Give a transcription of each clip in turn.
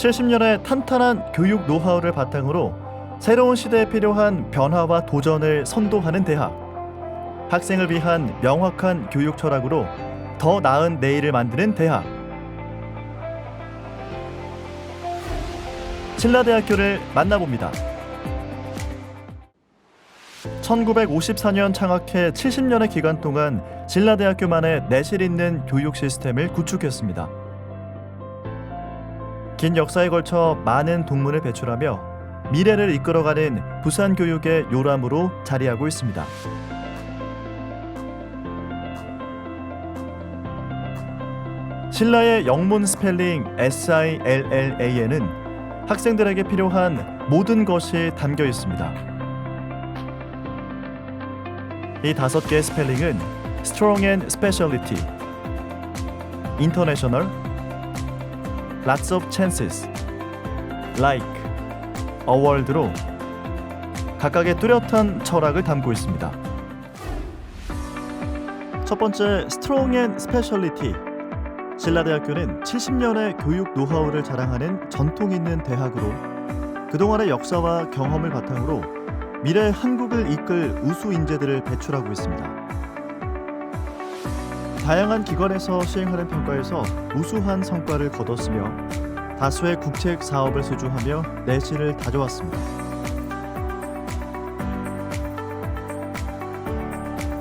70년의 탄탄한 교육 노하우를 바탕으로 새로운 시대에 필요한 변화와 도전을 선도하는 대학. 학생을 위한 명확한 교육 철학으로 더 나은 내일을 만드는 대학. 신라대학교를 만나봅니다. 1954년 창학해 70년의 기간 동안 신라대학교만의 내실 있는 교육 시스템을 구축했습니다. 긴 역사에 걸쳐 많은 동문을 배출하며 미래를 이끌어가는 부산 교육의 요람으로 자리하고 있습니다. 신라의 영문 스펠링 SILLA에는 학생들에게 필요한 모든 것이 담겨 있습니다. 이 5개의 스펠링은 Strong and Specialty, International, Lots of Chances, Like, A World로 각각의 뚜렷한 철학을 담고 있습니다. 첫 번째, Strong and Specialty. 신라대학교는 70년의 교육 노하우를 자랑하는 전통 있는 대학으로 그동안의 역사와 경험을 바탕으로 미래 한국을 이끌 우수 인재들을 배출하고 있습니다. 다양한 기관에서 시행하는 평가에서 우수한 성과를 거뒀으며 다수의 국책 사업을 수주하며 내실을 다져왔습니다.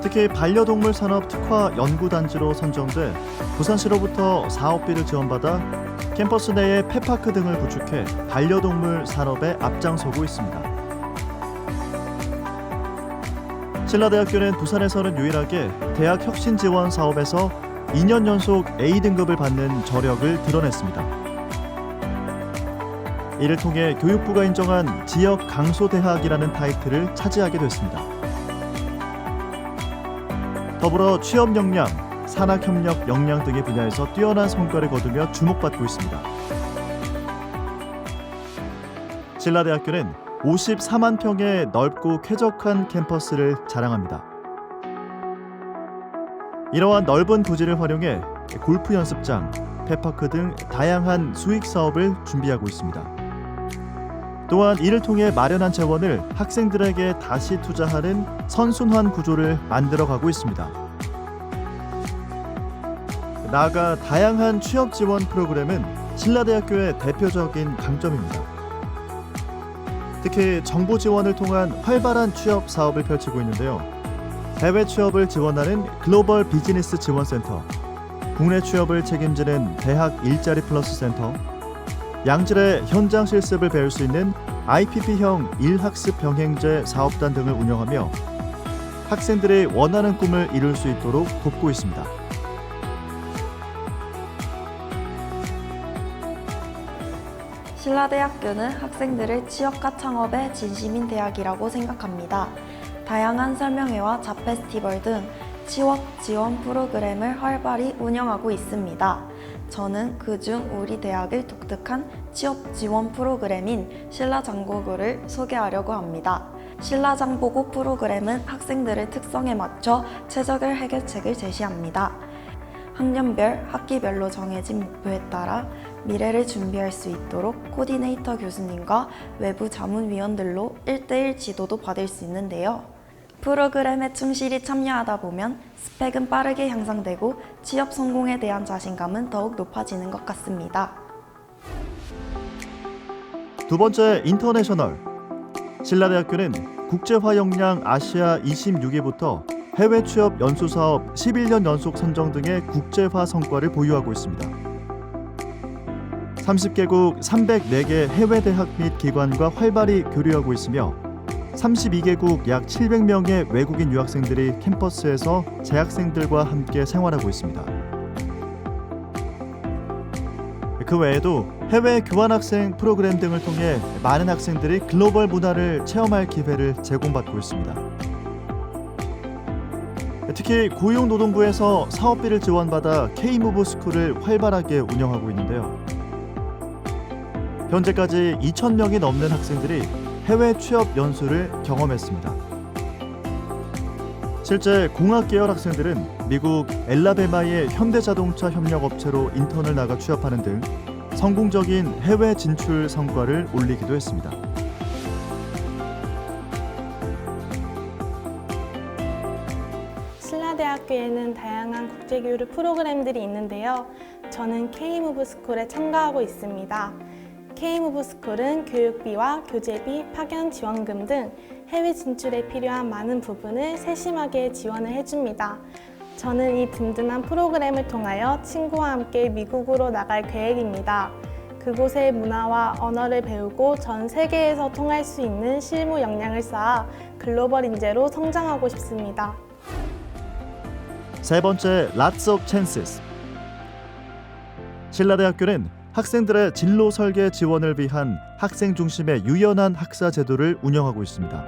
특히 반려동물 산업 특화 연구단지로 선정돼 부산시로부터 사업비를 지원받아 캠퍼스 내에 펫파크 등을 구축해 반려동물 산업에 앞장서고 있습니다. 신라대학교는 부산에서는 유일하게 대학 혁신 지원 사업에서 2년 연속 A등급을 받는 저력을 드러냈습니다. 이를 통해 교육부가 인정한 지역 강소대학이라는 타이틀을 차지하게 됐습니다. 더불어 취업 역량, 산학협력 역량 등의 분야에서 뛰어난 성과를 거두며 주목받고 있습니다. 신라대학교는 54만 평의 넓고 쾌적한 캠퍼스를 자랑합니다. 이러한 넓은 부지를 활용해 골프 연습장, 펫파크 등 다양한 수익 사업을 준비하고 있습니다. 또한 이를 통해 마련한 재원을 학생들에게 다시 투자하는 선순환 구조를 만들어가고 있습니다. 나아가 다양한 취업 지원 프로그램은 신라대학교의 대표적인 강점입니다. 특히 정부 지원을 통한 활발한 취업 사업을 펼치고 있는데요. 해외 취업을 지원하는 글로벌 비즈니스 지원센터, 국내 취업을 책임지는 대학 일자리 플러스 센터, 양질의 현장 실습을 배울 수 있는 IPP형 일학습 병행제 사업단 등을 운영하며 학생들의 원하는 꿈을 이룰 수 있도록 돕고 있습니다. 신라대학교는 학생들의 취업과 창업에 진심인 대학이라고 생각합니다. 다양한 설명회와 잡페스티벌 등 취업 지원 프로그램을 활발히 운영하고 있습니다. 저는 그중 우리 대학의 독특한 취업 지원 프로그램인 신라장보고를 소개하려고 합니다. 신라장보고 프로그램은 학생들의 특성에 맞춰 최적의 해결책을 제시합니다. 학년별, 학기별로 정해진 목표에 따라 미래를 준비할 수 있도록 코디네이터 교수님과 외부 자문위원들로 1:1 지도도 받을 수 있는데요. 프로그램에 충실히 참여하다 보면 스펙은 빠르게 향상되고 취업 성공에 대한 자신감은 더욱 높아지는 것 같습니다. 두 번째, 인터내셔널. 신라대학교는 국제화 역량 아시아 26위부터 해외 취업 연수 사업 11년 연속 선정 등의 국제화 성과를 보유하고 있습니다. 30개국 304개 해외 대학 및 기관과 활발히 교류하고 있으며 32개국 약 700명의 외국인 유학생들이 캠퍼스에서 재학생들과 함께 생활하고 있습니다. 그 외에도 해외 교환학생 프로그램 등을 통해 많은 학생들이 글로벌 문화를 체험할 기회를 제공받고 있습니다. 특히 고용노동부에서 사업비를 지원받아 K-무브 스쿨을 활발하게 운영하고 있는데요. 현재까지 2,000명이 넘는 학생들이 해외 취업 연수를 경험했습니다. 실제 공학 계열 학생들은 미국 엘라베마의 현대자동차 협력업체로 인턴을 나가 취업하는 등 성공적인 해외 진출 성과를 올리기도 했습니다. 신라대학교에는 다양한 국제교류 프로그램들이 있는데요. 저는 K-무브스쿨에 참가하고 있습니다. K-무브스쿨은 교육비와 교재비, 파견 지원금 등 해외 진출에 필요한 많은 부분을 세심하게 지원을 해줍니다. 저는 이 든든한 프로그램을 통하여 친구와 함께 미국으로 나갈 계획입니다. 그곳의 문화와 언어를 배우고 전 세계에서 통할 수 있는 실무 역량을 쌓아 글로벌 인재로 성장하고 싶습니다. 세 번째, Lots of Chances. 신라대학교는 학생들의 진로 설계 지원을 위한 학생 중심의 유연한 학사 제도를 운영하고 있습니다.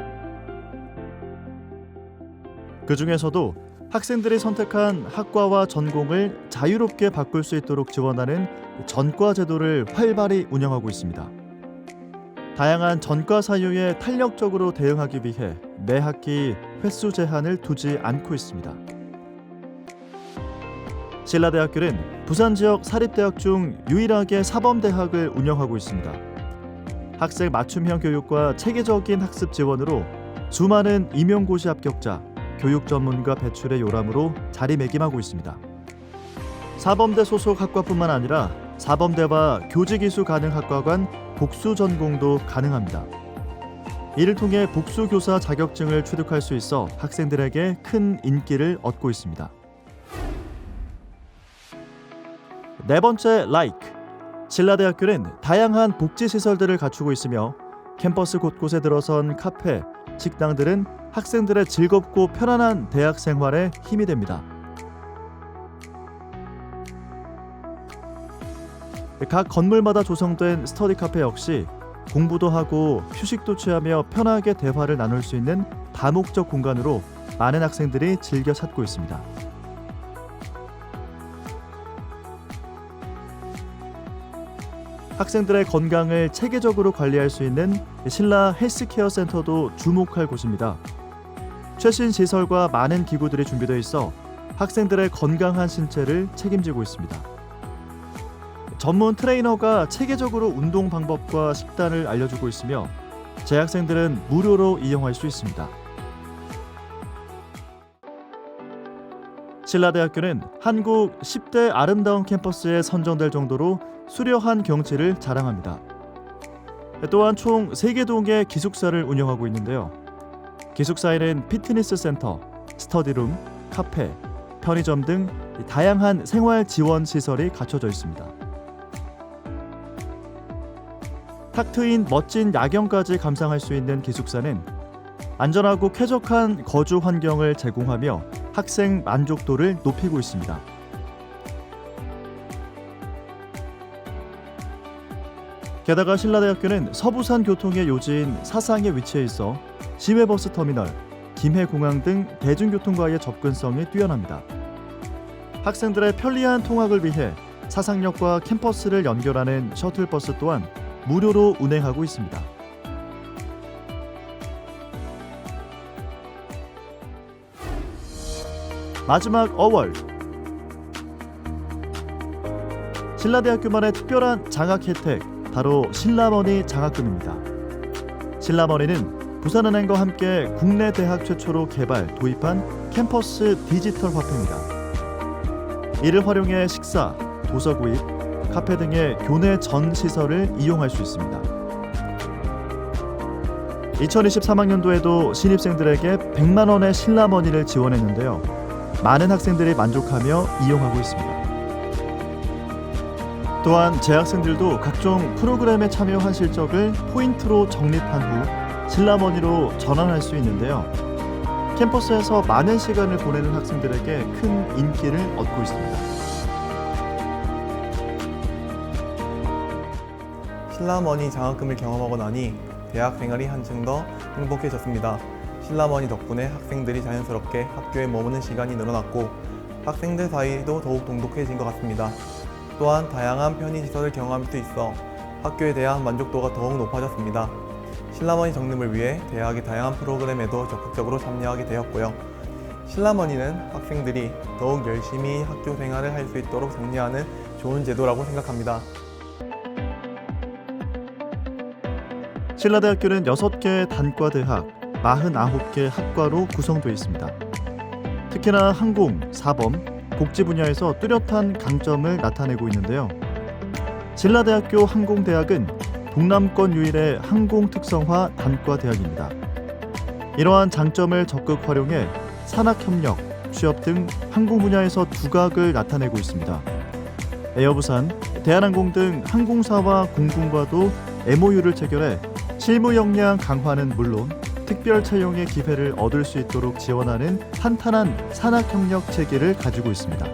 그 중에서도 학생들이 선택한 학과와 전공을 자유롭게 바꿀 수 있도록 지원하는 전과 제도를 활발히 운영하고 있습니다. 다양한 전과 사유에 탄력적으로 대응하기 위해 매 학기 횟수 제한을 두지 않고 있습니다. 신라대학교는 부산 지역 사립대학 중 유일하게 사범대학을 운영하고 있습니다. 학생 맞춤형 교육과 체계적인 학습 지원으로 수많은 임용고시 합격자, 교육 전문가 배출의 요람으로 자리매김하고 있습니다. 사범대 소속 학과뿐만 아니라 사범대와 교직이수 가능 학과간 복수 전공도 가능합니다. 이를 통해 복수교사 자격증을 취득할 수 있어 학생들에게 큰 인기를 얻고 있습니다. 네 번째, Like. 신라대학교는 다양한 복지시설들을 갖추고 있으며 캠퍼스 곳곳에 들어선 카페, 식당들은 학생들의 즐겁고 편안한 대학 생활에 힘이 됩니다. 각 건물마다 조성된 스터디 카페 역시 공부도 하고 휴식도 취하며 편하게 대화를 나눌 수 있는 다목적 공간으로 많은 학생들이 즐겨 찾고 있습니다. 학생들의 건강을 체계적으로 관리할 수 있는 신라 헬스케어 센터도 주목할 곳입니다. 최신 시설과 많은 기구들이 준비되어 있어 학생들의 건강한 신체를 책임지고 있습니다. 전문 트레이너가 체계적으로 운동 방법과 식단을 알려주고 있으며 재학생들은 무료로 이용할 수 있습니다. 신라대학교는 한국 10대 아름다운 캠퍼스에 선정될 정도로 수려한 경치를 자랑합니다. 또한 총 3개 기숙사를 운영하고 있는데요. 기숙사에는 피트니스 센터, 스터디룸, 카페, 편의점 등 다양한 생활 지원 시설이 갖춰져 있습니다. 탁 트인 멋진 야경까지 감상할 수 있는 기숙사는 안전하고 쾌적한 거주 환경을 제공하며 학생 만족도를 높이고 있습니다. 게다가 신라대학교는 서부산 교통의 요지인 사상에 위치해 있어 시외버스 터미널, 김해공항 등 대중교통과의 접근성이 뛰어납니다. 학생들의 편리한 통학을 위해 사상역과 캠퍼스를 연결하는 셔틀버스 또한 무료로 운행하고 있습니다. 마지막 어워드. 신라대학교만의 특별한 장학 혜택, 바로 신라머니 장학금입니다. 신라머니는 부산은행과 함께 국내 대학 최초로 개발, 도입한 캠퍼스 디지털 화폐입니다. 이를 활용해 식사, 도서 구입, 카페 등의 교내 전 시설을 이용할 수 있습니다. 2023학년도에도 신입생들에게 100만 원의 신라머니를 지원했는데요. 많은 학생들이 만족하며 이용하고 있습니다. 또한 재학생들도 각종 프로그램에 참여한 실적을 포인트로 적립한 후 신라머니로 전환할 수 있는데요. 캠퍼스에서 많은 시간을 보내는 학생들에게 큰 인기를 얻고 있습니다. 신라머니 장학금을 경험하고 나니 대학 생활이 한층 더 행복해졌습니다. 신라머니 덕분에 학생들이 자연스럽게 학교에 머무는 시간이 늘어났고 학생들 사이도 더욱 돈독해진 것 같습니다. 또한 다양한 편의시설을 경험할 수 있어 학교에 대한 만족도가 더욱 높아졌습니다. 신라머니 적립을 위해 대학의 다양한 프로그램에도 적극적으로 참여하게 되었고요. 신라머니는 학생들이 더욱 열심히 학교 생활을 할 수 있도록 장려하는 좋은 제도라고 생각합니다. 신라대학교는 6개의 단과대학, 49개 학과로 구성되어 있습니다. 특히나 항공, 사범, 복지 분야에서 뚜렷한 강점을 나타내고 있는데요. 신라대학교 항공대학은 동남권 유일의 항공 특성화 단과대학입니다. 이러한 장점을 적극 활용해 산학협력, 취업 등 항공 분야에서 두각을 나타내고 있습니다. 에어부산, 대한항공 등 항공사와 공군과도 MOU를 체결해 실무 역량 강화는 물론 특별 채용의 기회를 얻을 수 있도록 지원하는 탄탄한 산학협력 체계를 가지고 있습니다.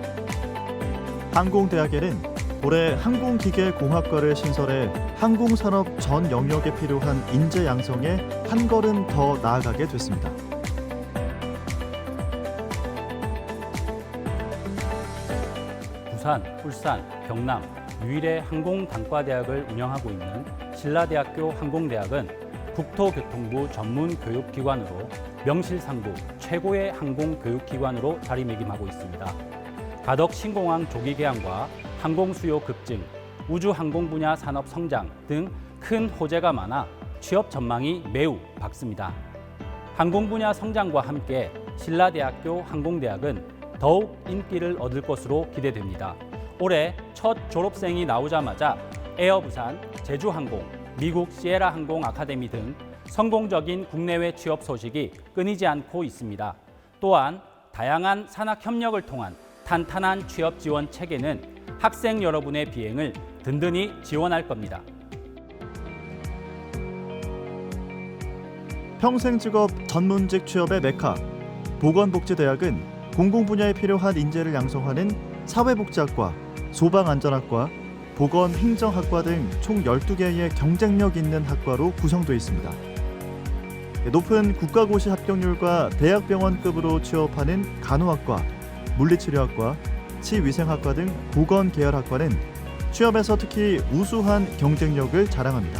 항공대학에는 올해 항공기계공학과를 신설해 항공산업 전 영역에 필요한 인재 양성에 한 걸음 더 나아가게 됐습니다. 부산, 울산, 경남 유일의 항공 단과대학을 운영하고 있는 신라대학교 항공대학은 국토교통부 전문 교육기관으로 명실상부 최고의 항공교육기관으로 자리매김하고 있습니다. 가덕 신공항 조기 개항과 항공 수요 급증, 우주항공 분야 산업 성장 등 큰 호재가 많아 취업 전망이 매우 밝습니다. 항공 분야 성장과 함께 신라대학교 항공대학은 더욱 인기를 얻을 것으로 기대됩니다. 올해 첫 졸업생이 나오자마자 에어부산, 제주항공, 미국 시에라 항공 아카데미 등 성공적인 국내외 취업 소식이 끊이지 않고 있습니다. 또한 다양한 산학 협력을 통한 탄탄한 취업 지원 체계는 학생 여러분의 비행을 든든히 지원할 겁니다. 평생직업 전문직 취업의 메카, 보건복지대학은 공공 분야에 필요한 인재를 양성하는 사회복지학과, 소방안전학과, 보건행정학과 등 총 12개의 경쟁력 있는 학과로 구성되어 있습니다. 높은 국가고시 합격률과 대학병원급으로 취업하는 간호학과, 물리치료학과, 치위생학과 등 보건계열학과는 취업에서 특히 우수한 경쟁력을 자랑합니다.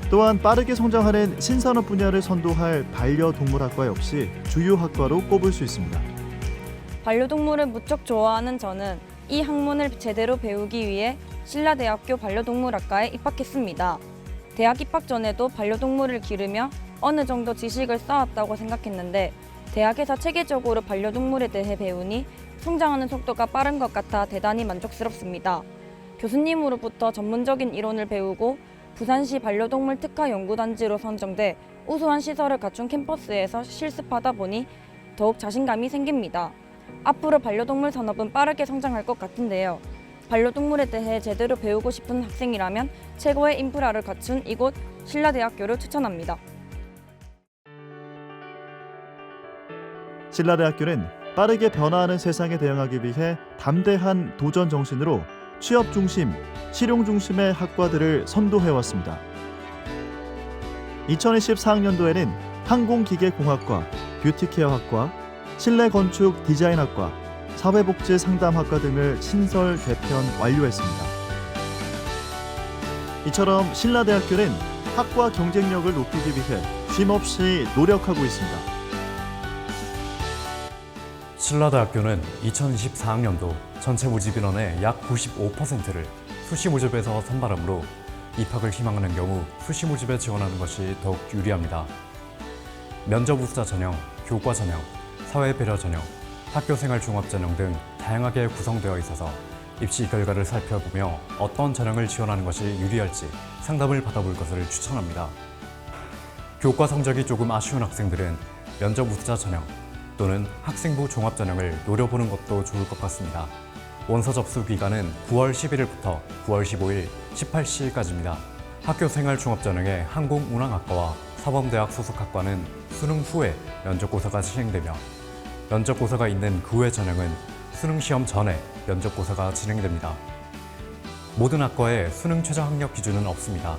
또한 빠르게 성장하는 신산업 분야를 선도할 반려동물학과 역시 주요 학과로 꼽을 수 있습니다. 반려동물을 무척 좋아하는 저는 이 학문을 제대로 배우기 위해 신라대학교 반려동물학과에 입학했습니다. 대학 입학 전에도 반려동물을 기르며 어느 정도 지식을 쌓았다고 생각했는데 대학에서 체계적으로 반려동물에 대해 배우니 성장하는 속도가 빠른 것 같아 대단히 만족스럽습니다. 교수님으로부터 전문적인 이론을 배우고 부산시 반려동물 특화연구단지로 선정돼 우수한 시설을 갖춘 캠퍼스에서 실습하다 보니 더욱 자신감이 생깁니다. 앞으로 반려동물 산업은 빠르게 성장할 것 같은데요. 반려동물에 대해 제대로 배우고 싶은 학생이라면 최고의 인프라를 갖춘 이곳 신라대학교를 추천합니다. 신라대학교는 빠르게 변화하는 세상에 대응하기 위해 담대한 도전 정신으로 취업 중심, 실용 중심의 학과들을 선도해왔습니다. 2024학년도에는 항공기계공학과, 뷰티케어학과, 실내건축 디자인학과, 사회복지 상담학과 등을 신설 개편 완료했습니다. 이처럼 신라대학교는 학과 경쟁력을 높이기 위해 쉼없이 노력하고 있습니다. 신라대학교는 2024학년도 전체 모집 인원의 약 95%를 수시 모집에서 선발하므로 입학을 희망하는 경우 수시 모집에 지원하는 것이 더욱 유리합니다. 면접 우수자 전형, 교과 전형, 사회배려 전형, 학교생활 종합 전형 등 다양하게 구성되어 있어서 입시 결과를 살펴보며 어떤 전형을 지원하는 것이 유리할지 상담을 받아볼 것을 추천합니다. 교과 성적이 조금 아쉬운 학생들은 면접 우수자 전형 또는 학생부 종합 전형을 노려보는 것도 좋을 것 같습니다. 원서 접수 기간은 9월 11일부터 9월 15일 18시까지입니다. 학교생활 종합 전형의 항공운항학과와 사범대학 소속학과는 수능 후에 면접고사가 진행되며 면접고사가 있는 그 외 전형은 수능 시험 전에 면접고사가 진행됩니다. 모든 학과에 수능 최저 학력 기준은 없습니다.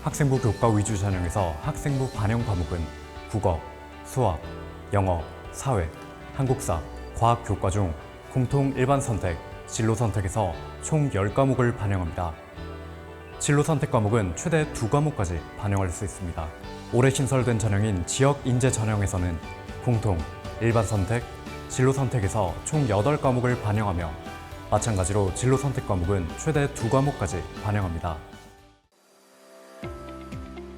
학생부 교과 위주 전형에서 학생부 반영 과목은 국어, 수학, 영어, 사회, 한국사, 과학 교과 중 공통 일반 선택, 진로 선택에서 총 10과목을 반영합니다. 진로 선택 과목은 최대 2과목까지 반영할 수 있습니다. 올해 신설된 전형인 지역 인재 전형에서는 공통, 일반 선택, 진로 선택에서 총 8과목을 반영하며 마찬가지로 진로 선택 과목은 최대 2과목까지 반영합니다.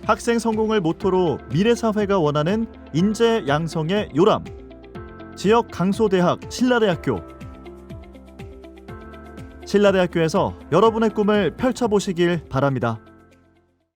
학생 성공을 모토로 미래사회가 원하는 인재 양성의 요람. 지역 강소대학 신라대학교. 신라대학교에서 여러분의 꿈을 펼쳐보시길 바랍니다.